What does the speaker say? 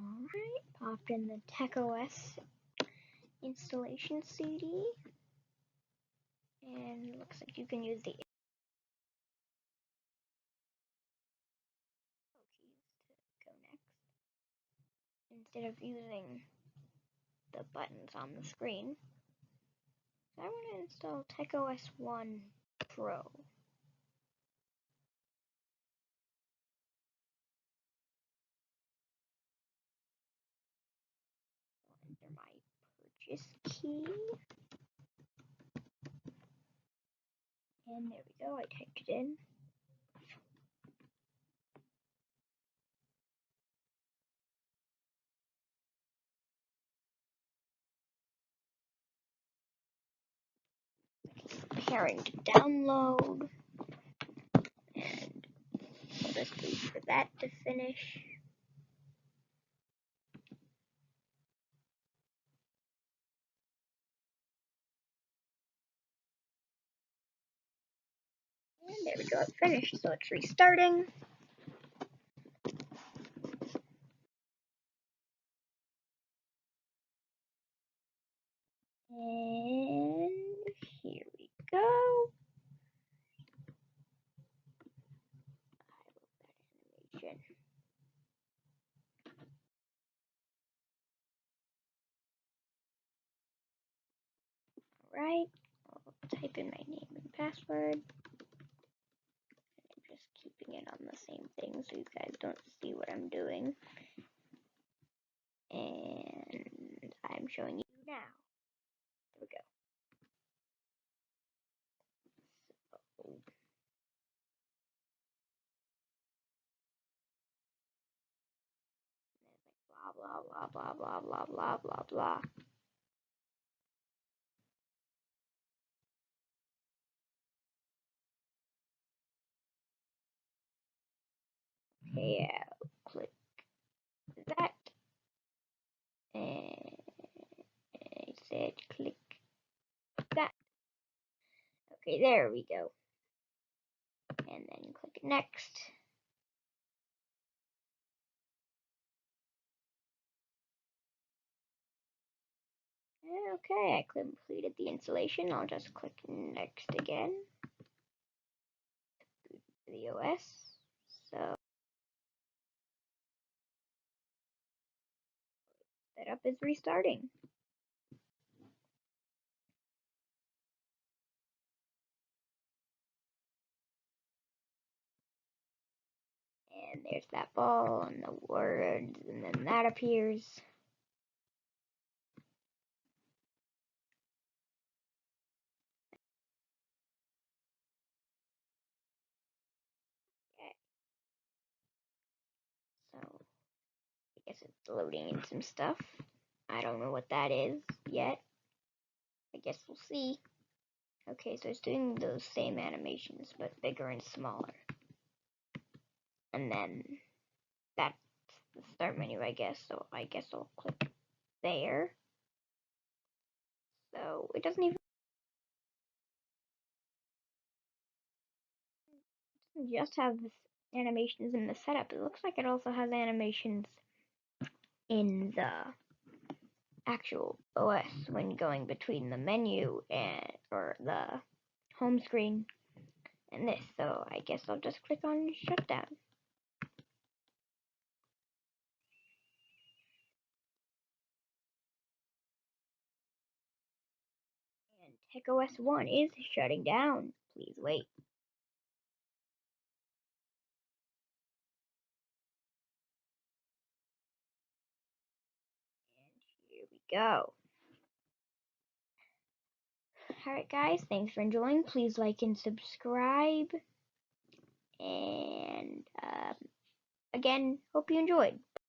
Alright, popped in the TechOS installation CD, and it looks like you can use the arrow keys to go next, instead of using the buttons on the screen. So I want to install TechOS 1 Pro. I'll enter my purchase key. And there we go, I typed it in. Preparing to download. And I'll just wait for that to finish. And there we go, it's finished, so it's restarting. And here we go. I love that animation. Alright, I'll type in my name and password. I'm just keeping it on the same thing so you guys don't see what I'm doing. And I'm showing you now. There we go. So, blah blah blah blah blah blah blah blah. Okay, I'll click that. And I said click that. Okay, there we go. And then click next. Okay, I completed the installation. I'll just click next again. The OS. So setup is restarting. And there's that ball and the words, and then that appears. Okay. So I guess it's loading in some stuff. I don't know what that is yet. I guess we'll see. Okay, so it's doing those same animations, but bigger and smaller. And then that's the start menu, I guess. So I guess I'll click there. So it doesn't just have this animations in the setup. It looks like it also has animations in the actual OS when going between the menu and or the home screen and this. So I guess I'll just click on shutdown. And TechOS 1 is shutting down. Please wait. And here we go. Alright guys, thanks for enjoying. Please like and subscribe. And again, hope you enjoyed.